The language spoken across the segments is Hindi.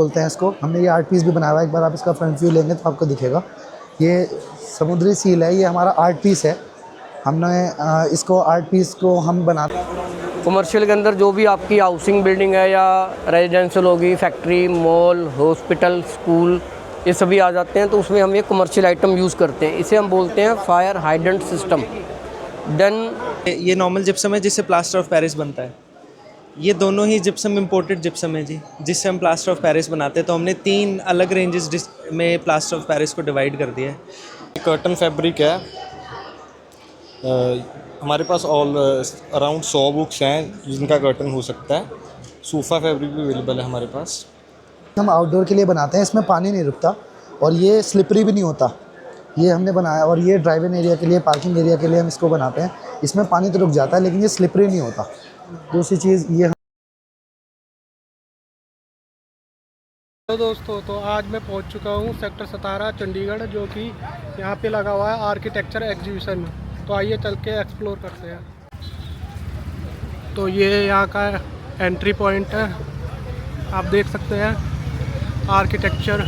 बोलते हैं इसको। हमने ये आर्ट पीस भी बनाया हुआ है, एक बार आप इसका फ्रंट व्यू लेंगे तो आपको दिखेगा। ये समुद्री सील है, ये हमारा आर्ट पीस है। हमने इसको आर्ट पीस को हम बनाते हैं कमर्शियल के अंदर जो भी आपकी हाउसिंग बिल्डिंग है या रेजिडेंशियल होगी, फैक्ट्री, मॉल, हॉस्पिटल, स्कूल, ये सभी आ जाते हैं। तो उसमें हम ये कमर्शियल आइटम यूज़ करते हैं। इसे हम बोलते हैं फायर हाइडेंट सिस्टम। देन ये नॉर्मल जिप्सम है जिससे प्लास्टर ऑफ पेरिस बनता है। ये दोनों ही जिप्सम इम्पोर्टेड जिप्सम है जी, जिससे हम प्लास्टर ऑफ पेरिस बनाते हैं। तो हमने 3 अलग रेंजेस में प्लास्टर ऑफ पेरिस को डिवाइड कर दिया है। कर्टन फैब्रिक है। हमारे पास ऑल अराउंड 100 बुक्स हैं जिनका कर्टन हो सकता है। सोफ़ा फैब्रिक भी अवेलेबल है हमारे पास। हम आउटडोर के लिए बनाते हैं। इसमें पानी नहीं रुकता और ये स्लिपरी भी नहीं होता। ये हमने बनाया, और ये ड्राइव इन एरिया के लिए, पार्किंग एरिया के लिए हम इसको बनाते हैं। इसमें पानी तो रुक जाता है लेकिन ये स्लिपरी नहीं होता। दूसरी चीज़ ये हेलो दोस्तों, तो आज मैं पहुंच चुका हूं सेक्टर 17 चंडीगढ़, जो कि यहां पे लगा हुआ है आर्किटेक्चर एग्जीबिशन। तो आइए चल के एक्सप्लोर करते हैं। तो ये यहां का एंट्री पॉइंट है, आप देख सकते हैं आर्किटेक्चर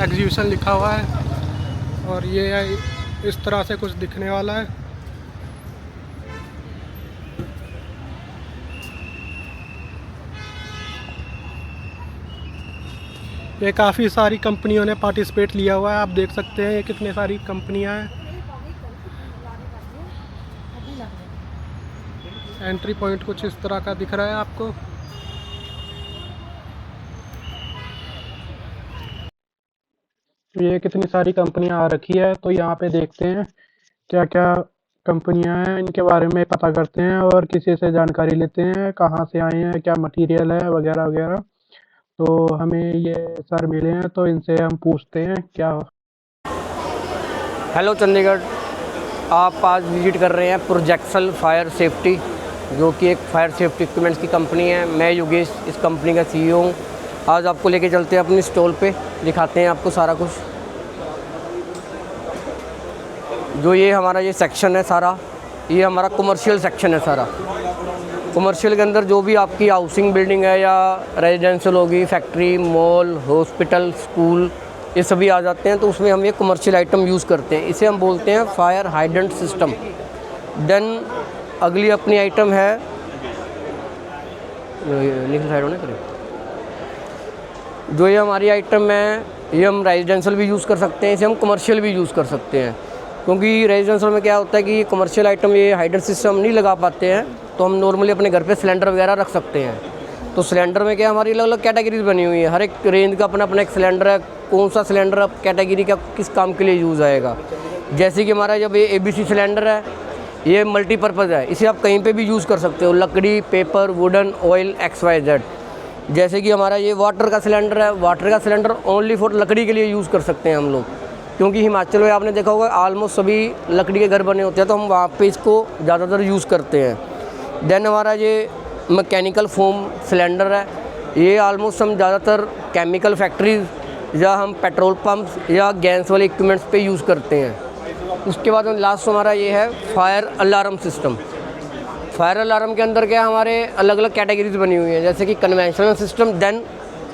एग्जीबिशन लिखा हुआ है। और ये इस तरह से कुछ दिखने वाला है। ये काफ़ी सारी कंपनियों ने पार्टिसिपेट लिया हुआ है, आप देख सकते हैं ये कितने सारी कंपनियां हैं। एंट्री पॉइंट कुछ इस तरह का दिख रहा है आपको। ये कितनी सारी कंपनियां आ रखी है, तो यहाँ पे देखते हैं क्या क्या कंपनियां हैं, इनके बारे में पता करते हैं और किसी से जानकारी लेते हैं, कहाँ से आए हैं, क्या मटेरियल है वगैरह वगैरह। तो हमें ये सर मिले हैं, तो इनसे हम पूछते हैं क्या। हेलो चंडीगढ़, आप आज विजिट कर रहे हैं प्रोजेक्सल फायर सेफ्टी, जो कि एक फायर सेफ्टी इक्विपमेंट्स की कंपनी है। मैं योगेश इस कंपनी का CEO हूँ। आज आपको लेके चलते हैं अपनी स्टॉल पे, दिखाते हैं आपको सारा कुछ। जो ये हमारा ये सेक्शन है सारा, ये हमारा कमर्शियल सेक्शन है सारा। कमर्शियल के अंदर जो भी आपकी हाउसिंग बिल्डिंग है या रेजिडेंशियल होगी, फैक्ट्री, मॉल, हॉस्पिटल, स्कूल, ये सभी आ जाते हैं। तो उसमें हम ये कमर्शियल आइटम यूज़ करते हैं। इसे हम बोलते हैं फायर हाइडेंट सिस्टम। देन अगली अपनी आइटम है, निकल साइड होने करें, जो ये हमारी आइटम है, ये हम रेजिडेंशियल भी यूज़ कर सकते हैं, इसे हम कमर्शियल भी यूज़ कर सकते हैं। क्योंकि रेजिडेंशियल में क्या होता है कि कमर्शियल आइटम ये हाइडेंट सिस्टम नहीं लगा पाते हैं, तो हम नॉर्मली अपने घर पे सिलेंडर वगैरह रख सकते हैं। तो सिलेंडर में क्या हमारी अलग अलग कैटेगरीज बनी हुई है, हर एक रेंज का अपना अपना एक सिलेंडर है। कौन सा सिलेंडर अब कैटेगरी का किस काम के लिए यूज़ आएगा। जैसे कि हमारा जब ये ABC सिलेंडर है, ये मल्टीपर्पज़ है, इसे आप कहीं पे भी यूज़ कर सकते हो, लकड़ी, पेपर, वुडन, ऑयल, XYZ। जैसे कि हमारा ये वाटर का सिलेंडर है, वाटर का सिलेंडर ओनली फॉर लकड़ी के लिए यूज़ कर सकते हैं हम लोग। क्योंकि हिमाचल में आपने देखा होगा ऑलमोस्ट सभी लकड़ी के घर बने होते हैं, तो हम वहाँ पे इसको ज़्यादातर यूज़ करते हैं। देन हमारा ये मैकेनिकल फोम सिलेंडर है, ये ऑलमोस्ट हम ज़्यादातर केमिकल फैक्ट्रीज या हम पेट्रोल पंप्स या गैस वाले इक्विपमेंट्स पे यूज़ करते हैं। उसके बाद लास्ट हमारा ये है fire alarm system. Fire alarm के अंदर क्या हमारे अलग अलग कैटेगरीज बनी हुई हैं, जैसे कि conventional system, then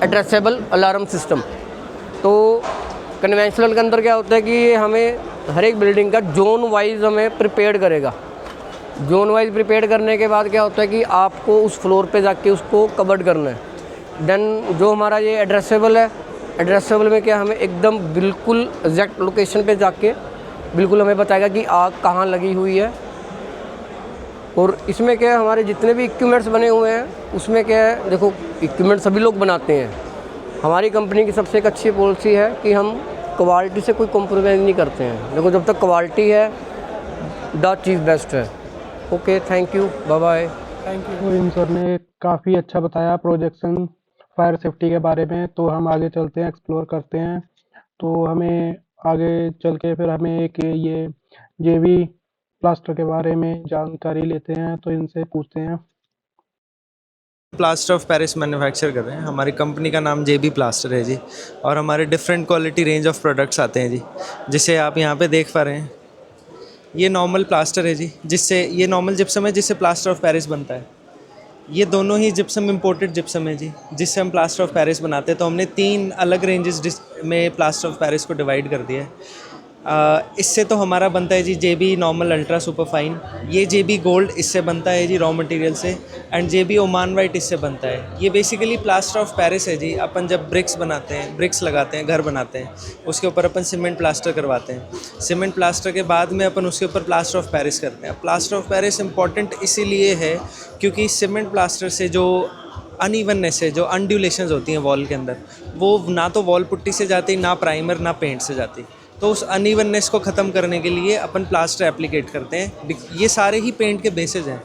addressable alarm system. तो कन्वेंशनल के अंदर क्या होता है कि ये हमें हर एक बिल्डिंग का जोन वाइज हमें प्रिपेयर करेगा। जोन वाइज प्रिपेयर करने के बाद क्या होता है कि आपको उस फ्लोर पे जाके उसको कवर्ड करना है। देन जो हमारा ये एड्रेसेबल है, एड्रेसेबल में क्या हमें एकदम बिल्कुल एग्जैक्ट लोकेशन पे जाके बिल्कुल हमें बताएगा कि आग कहाँ लगी हुई है। और इसमें क्या है, हमारे जितने भी इक्विपमेंट्स बने हुए हैं उसमें क्या है, देखो इक्विपमेंट सभी लोग बनाते हैं। हमारी कंपनी की सबसे एक अच्छी पॉलिसी है कि हम क्वालिटी से कोई कॉम्प्रोमाइज़ नहीं करते हैं। देखो जब तक क्वालिटी है द चीज़ बेस्ट है। Okay, thank you, bye bye. Thank you. तो इन सर ने काफ़ी अच्छा बताया प्रोजेक्शन फायर सेफ्टी के बारे में। तो हम आगे चलते हैं, एक्सप्लोर करते हैं। तो हमें आगे चल के फिर हमें एक ये JB प्लास्टर के बारे में जानकारी लेते हैं, तो इनसे पूछते हैं। प्लास्टर ऑफ पेरिस मैन्युफैक्चर कर रहे हैं। हमारी कंपनी का नाम JB प्लास्टर है जी, और हमारे different quality range of products आते हैं जी, जिसे आप यहाँ पे देख पा रहे हैं। ये नॉर्मल प्लास्टर है जी, जिससे ये नॉर्मल जिप्सम है जिससे प्लास्टर ऑफ पेरिस बनता है। ये दोनों ही जिप्सम इम्पोर्टेड जिप्सम है जी, जिससे हम प्लास्टर ऑफ पेरिस बनाते हैं। तो हमने 3 अलग रेंजेस में प्लास्टर ऑफ पेरिस को डिवाइड कर दिया है। इससे तो हमारा बनता है जी जेबी नॉर्मल अल्ट्रा सुपर फाइन, ये जेबी गोल्ड इससे बनता है जी रॉ मटेरियल से, एंड जेबी ओमान वाइट इससे बनता है। ये बेसिकली प्लास्टर ऑफ पेरिस है जी। अपन जब ब्रिक्स बनाते हैं, ब्रिक्स लगाते हैं, घर बनाते हैं, उसके ऊपर अपन सीमेंट प्लास्टर करवाते हैं। सीमेंट प्लास्टर के बाद में अपन उसके ऊपर प्लास्टर ऑफ पेरिस करते हैं। प्लास्टर ऑफ पेरिस इंपॉर्टेंट इसीलिए है क्योंकि सीमेंट प्लास्टर से जो अनइवननेस है, जो अनड्यूलेशंस होती हैं वॉल के अंदर, वो ना तो वॉल पुट्टी से जाती, ना प्राइमर, ना पेंट से जाती। तो उस अनइवननेस को ख़त्म करने के लिए अपन प्लास्टर एप्लीकेट करते हैं। ये सारे ही पेंट के बेसिस हैं।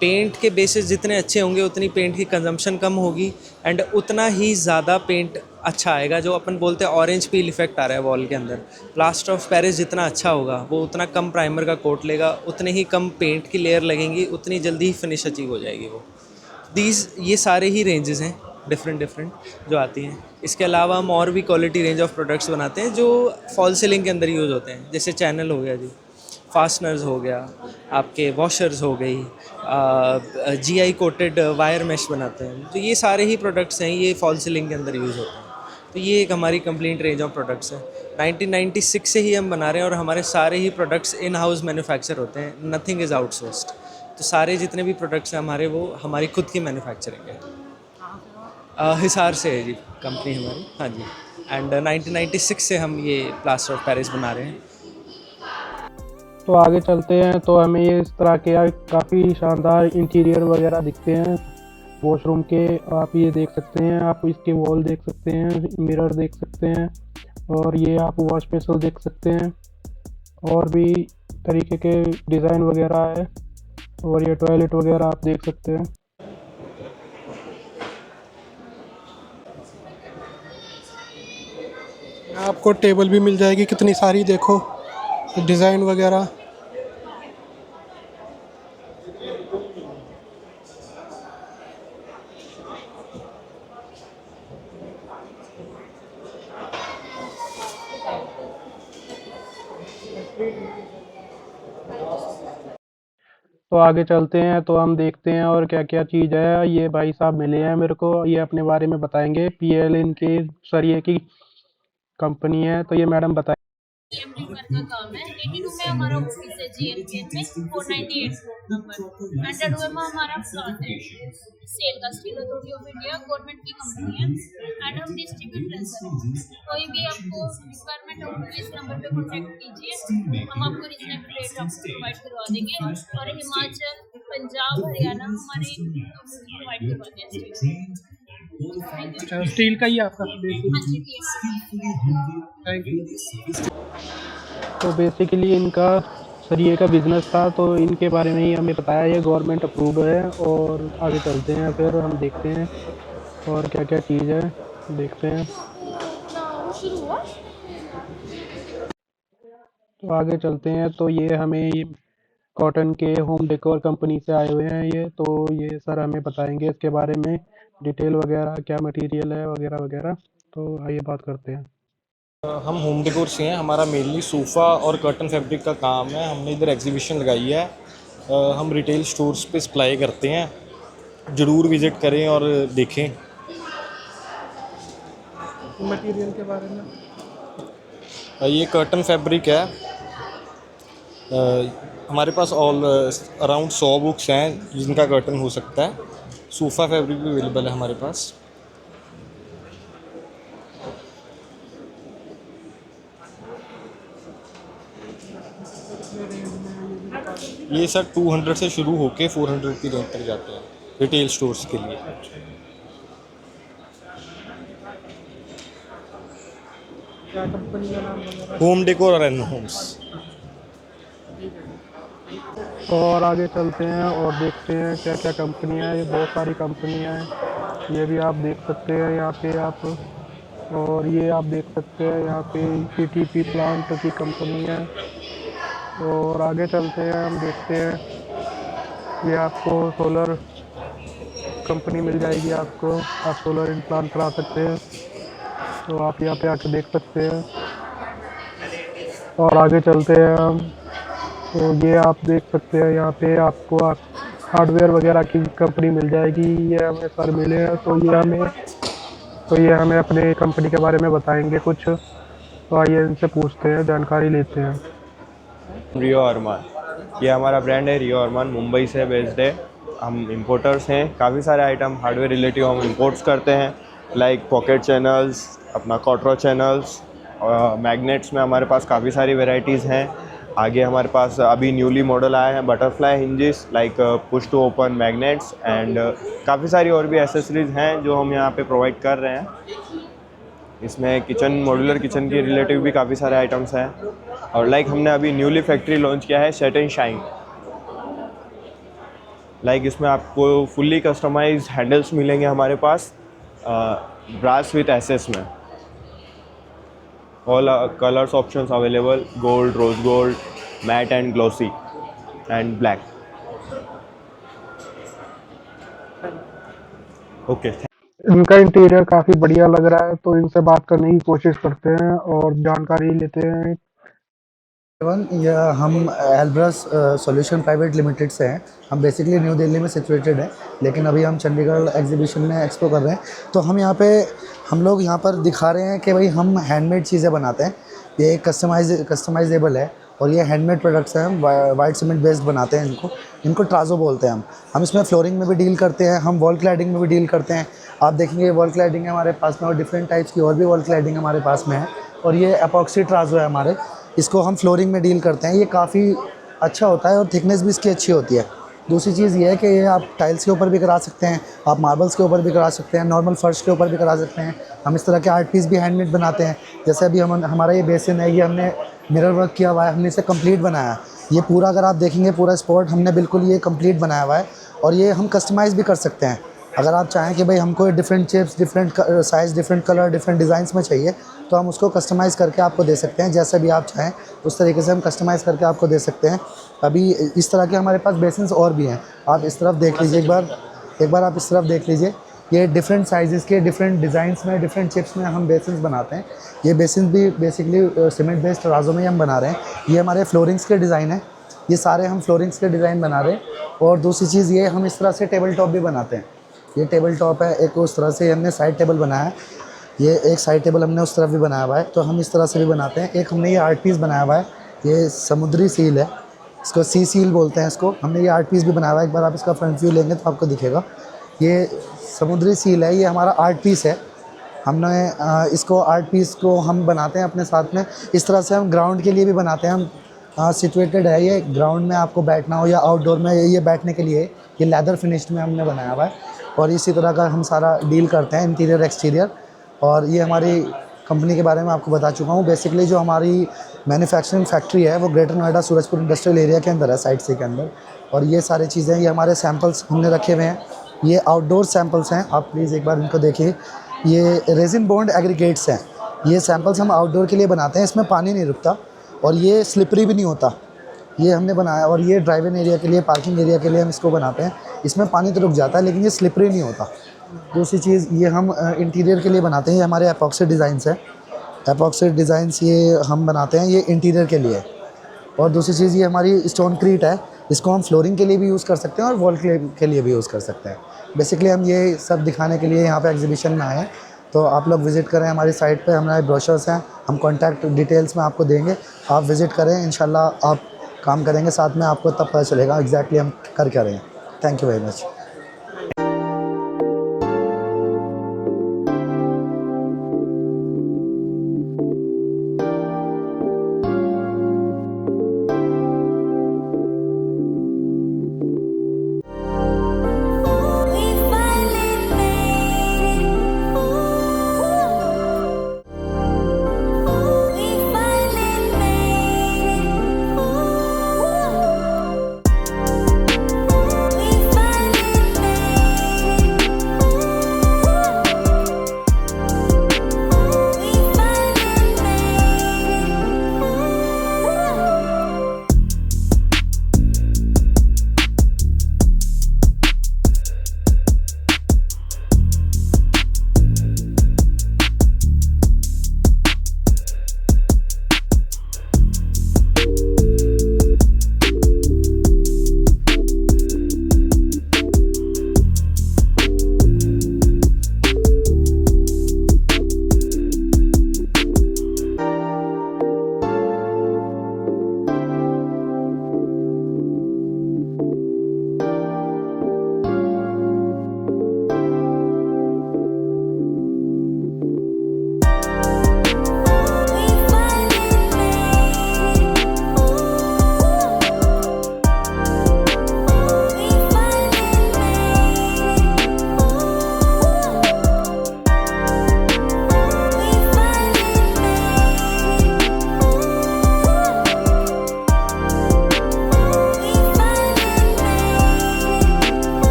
पेंट के बेसिस जितने अच्छे होंगे उतनी पेंट की कंजम्पशन कम होगी एंड उतना ही ज़्यादा पेंट अच्छा आएगा। जो अपन बोलते हैं ऑरेंज पील इफेक्ट आ रहा है वॉल के अंदर, प्लास्टर ऑफ पेरिस जितना अच्छा होगा वो उतना कम प्राइमर का कोट लेगा, उतने ही कम पेंट की लेयर लगेंगी, उतनी जल्दी ही फिनिश अचीव हो जाएगी वो। ये सारे ही रेंजेस हैं डिफरेंट जो आती हैं। इसके अलावा हम और भी क्वालिटी रेंज ऑफ प्रोडक्ट्स बनाते हैं जो फॉल सीलिंग के अंदर यूज़ होते हैं, जैसे चैनल हो गया जी, फास्टनर्स हो गया, आपके वॉशर्स हो गई, जीआई कोटेड वायर मेश बनाते हैं। तो ये सारे ही प्रोडक्ट्स हैं, ये फॉल सीलिंग के अंदर यूज़ होते हैं। तो ये एक हमारी कंप्लीट रेंज ऑफ प्रोडक्ट्स है। 1996 से ही हम बना रहे हैं और हमारे सारे ही प्रोडक्ट्स इन हाउस मैन्युफैक्चर होते हैं, नथिंग इज़ आउटसोर्स्ड। तो सारे जितने भी प्रोडक्ट्स हैं हमारे, वो हमारी खुद की मैन्युफैक्चरिंग है। हिसार से है जी कंपनी हमारी, हाँ जी। एंड 1996 से हम ये प्लास्टर ऑफ पेरिस बना रहे हैं। तो आगे चलते हैं। तो हमें ये इस तरह के काफ़ी शानदार इंटीरियर वगैरह दिखते हैं वॉशरूम के। आप ये देख सकते हैं, आप इसके वॉल देख सकते हैं, मिरर देख सकते हैं, और ये आप वॉश बेसिन देख सकते हैं, और भी तरीके के डिज़ाइन वगैरह है, और ये टॉयलेट वगैरह आप देख सकते हैं। आपको टेबल भी मिल जाएगी कितनी सारी, देखो डिज़ाइन वगैरह। तो आगे चलते हैं, तो हम देखते हैं और क्या क्या चीज़ है। ये भाई साहब मिले हैं मेरे को, ये अपने बारे में बताएंगे। पीएल इनके सरिये की कंपनी है, तो ये मैडम बताएं। जीएमडी वर्क का काम है। 82 में हमारा ऑफिस है, जीएमडी में 498 फ्लोर नंबर। 100 में हमारा प्लांट है, सेल का steel authority of India government की कंपनी है एंड हम डिस्ट्रीब्यूटर्स हैं। कोई भी आपको रिक्वायरमेंट हो तो इस नंबर पे कॉन्टैक्ट कीजिए, हम आपको रीजनेबल रेट आपको प्रोवाइड करवा देंगे। और हिमाचल, पंजाब, हरियाणा हमारे प्रोवाइड करवाते हैं। अच्छा, स्टील का ही आपका? हाँ जी, थैंक यू। तो बेसिकली इनका सरिये का बिजनेस था, तो इनके बारे में ही हमें बताया। ये गवर्नमेंट अप्रूव्ड है। और आगे चलते हैं, फिर हम देखते हैं और क्या क्या चीज़ है, देखते हैं। तो आगे चलते हैं। तो ये हमें कॉटन के होम डेकोर कंपनी से आए हुए हैं ये। तो ये सर हमें बताएंगे इसके बारे में डिटेल वगैरह, क्या मटेरियल है वगैरह वगैरह। तो आइए बात करते हैं। हम होम डेकोर से हैं, हमारा मेनली सोफ़ा और कर्टन फैब्रिक का काम है। हमने इधर एग्जीबिशन लगाई है। हम रिटेल स्टोर्स पे सप्लाई करते हैं, ज़रूर विज़िट करें और देखें। मटेरियल के बारे में ये कर्टन फैब्रिक है। हमारे पास ऑल अराउंड 100 बुक्स हैं जिनका कर्टन हो सकता है। सोफ़ा फैब्रिक भी अवेलेबल है हमारे पास। ये सर 200 से शुरू होके 400 की रेंज तक जाते हैं रिटेल स्टोर्स के लिए। क्या कंपनी का नाम वगैरह? होम डेकोर और एन होम्स। और आगे चलते हैं और देखते हैं क्या क्या कंपनियां हैं। ये बहुत सारी कंपनियां हैं, ये भी आप देख सकते हैं यहाँ पे आप। और ये आप देख सकते हैं यहाँ पे सीटीपी प्लांट की कंपनी है। और आगे चलते हैं, हम देखते हैं। ये आपको सोलर कंपनी मिल जाएगी आपको, आप सोलर इम्प्लांट करा सकते हैं। तो आप यहाँ पे आके देख सकते हैं। और आगे चलते हैं हम। तो ये आप देख सकते हैं यहाँ पे आपको हार्डवेयर वगैरह की कंपनी मिल जाएगी। ये हमें सर मिले हैं, तो ये हमें अपने कंपनी के बारे में बताएंगे कुछ। तो आइए इनसे पूछते हैं, जानकारी लेते हैं। रियो अरमान, ये हमारा ब्रांड है। रियो अरमान मुंबई से बेस्ड है। हम इंपोर्टर्स हैं। काफ़ी सारे आइटम हार्डवेयर रिलेटिव हम इंपोर्ट्स करते हैं, लाइक पॉकेट चैनल्स, अपना कॉटरो चैनल्स, मैग्नेट्स में हमारे पास काफ़ी सारी वेराइटीज़ हैं। आगे हमारे पास अभी न्यूली मॉडल आया है butterfly hinges, like push to open magnets, and काफ़ी सारी और भी एसेसरीज़ हैं जो हम यहाँ पे प्रोवाइड कर रहे हैं। इसमें किचन, मॉड्यूलर किचन के रिलेटिव भी काफ़ी सारे आइटम्स हैं। और लाइक हमने अभी न्यूली फैक्ट्री लॉन्च किया है सेट एंड शाइन, लाइक इसमें आपको फुल्ली कस्टमाइज हैंडल्स मिलेंगे हमारे पास, ब्रास विथ एसेस में। All colours options available, gold, rose gold, matte and glossy and black. Okay. इनका इंटीरियर काफ़ी बढ़िया लग रहा है, तो इनसे बात करने की कोशिश करते हैं और जानकारी लेते हैं। या हम एल्ब्रस सॉल्यूशन प्राइवेट लिमिटेड से हैं। हम बेसिकली न्यू दिल्ली में सिचुएटेड हैं, लेकिन अभी हम चंडीगढ़ एग्जीबिशन में एक्सपो कर रहे हैं। तो हम लोग यहाँ पर दिखा रहे हैं कि भाई हम हैंडमेड चीज़ें बनाते हैं। ये कस्टमाइजेबल है और ये हैंडमेड प्रोडक्ट्स हैं। हम वाइट सीमेंट बेस्ड बनाते हैं इनको ट्राजो बोलते हैं हम इसमें फ्लोरिंग में भी डील करते हैं, हम वॉल क्लैडिंग में भी डील करते हैं। आप देखेंगे वॉल क्लैडिंग है हमारे पास में, और डिफरेंट टाइप्स की और भी वॉल क्लैडिंग हमारे पास में है। और ये एपॉक्सी ट्राजो है हमारे, इसको हम फ्लोरिंग में डील करते हैं। ये काफ़ी अच्छा होता है और थिकनेस भी इसकी अच्छी होती है। दूसरी चीज़ ये है कि ये आप टाइल्स के ऊपर भी करा सकते हैं, आप मार्बल्स के ऊपर भी करा सकते हैं, नॉर्मल फर्श के ऊपर भी करा सकते हैं। हम इस तरह के आर्ट पीस भी हैंडमेड बनाते हैं। जैसे अभी हमारा ये बेसिन है, ये हमने मिरर वर्क किया हुआ है, हमने इसे कंप्लीट बनाया है। ये पूरा अगर आप देखेंगे पूरा स्पॉट हमने बिल्कुल ये कंप्लीट बनाया हुआ है। और ये हम कस्टमाइज़ भी कर सकते हैं। अगर आप चाहें कि भाई हमको different shapes, different size, different colour, different designs में चाहिए, तो हम उसको कस्टमाइज़ करके आपको दे सकते हैं। जैसे भी आप चाहें उस तरीके से हम कस्टमाइज़ करके आपको दे सकते हैं। अभी इस तरह के हमारे पास बेसिन्स और भी हैं। आप इस तरफ देख लीजिए, एक बार आप इस तरफ देख लीजिए। ये डिफरेंट साइज़ेस के, डिफरेंट डिज़ाइंस में, डिफरेंट शेप्स में हम बेसिन्स बनाते हैं। ये बेसिन्स भी बेसिकली सीमेंट बेस्ड तराजों में ही हम बना रहे हैं। ये हमारे फ्लोरिंग्स के डिज़ाइन है, ये सारे हम फ्लोरिंग्स के डिज़ाइन बना रहे हैं। और दूसरी चीज़ ये, हम इस तरह से टेबल टॉप भी बनाते हैं। ये टेबल टॉप है, एक उस तरह से हमने साइड टेबल बनाया है। ये एक साइड टेबल हमने उस तरफ भी बनाया हुआ है, तो हम इस तरह से भी बनाते हैं। एक हमने ये आर्ट पीस बनाया हुआ है, ये समुद्री सील है, इसको सी सील बोलते हैं इसको। हमने ये आर्ट पीस भी बनाया हुआ है। एक बार आप इसका फ्रंट व्यू लेंगे तो आपको दिखेगा। ये समुद्री सील है, ये हमारा आर्ट पीस है। हमने इसको आर्ट पीस को हम बनाते हैं अपने साथ में। इस तरह से हम ग्राउंड के लिए भी बनाते हैं। हम सिचुएटेड है ये ग्राउंड में, आपको बैठना हो या आउटडोर में, ये बैठने के लिए ये लेदर फिनिश्ड में हमने बनाया हुआ है। और इसी तरह का हम सारा डील करते हैं, इंटीरियर एक्सटीरियर। और ये हमारी कंपनी के बारे में आपको बता चुका हूँ। बेसिकली जो हमारी मैन्युफैक्चरिंग फैक्ट्री है वो greater Noida Surajpur industrial area के अंदर है, साइट सी के अंदर। और ये सारी चीज़ें, ये हमारे सैम्पल्स हमने रखे हुए हैं। ये आउटडोर सैम्पल्स हैं, आप प्लीज़ एक बार इनको देखिए। ये रेजिन बॉन्ड एग्रीगेट्स हैं। ये सैम्पल्स हम आउटडोर के लिए बनाते हैं। इसमें पानी नहीं रुकता और ये स्लिपरी भी नहीं होता। ये हमने बनाया। और ये ड्राइविंग एरिया के लिए, पार्किंग एरिया के लिए हम इसको बनाते हैं। इसमें पानी तो रुक जाता है लेकिन ये स्लिपरी नहीं होता। दूसरी चीज़, ये हम इंटीरियर के लिए बनाते हैं। ये हमारे एपॉक्सी डिज़ाइंस हैं, एपॉक्सी डिज़ाइंस ये हम बनाते हैं, ये इंटीरियर के लिए। और दूसरी चीज़, ये हमारी स्टोन क्रीट है, इसको हम फ्लोरिंग के लिए भी यूज़ कर सकते हैं और वॉल के लिए भी यूज़ कर सकते हैं। बेसिकली हम ये सब दिखाने के लिए यहाँ पे एग्जीबिशन में आए हैं। तो आप लोग विज़िट करें हमारी साइट पे, हमारे ब्रोशर्स हैं, हम कॉन्टैक्ट डिटेल्स में आपको देंगे। आप विज़िट करें, इंशाल्लाह आप काम करेंगे साथ में, आपको तब पता चलेगा एग्जैक्टली हम कर क्या रहे हैं। Thank you very much.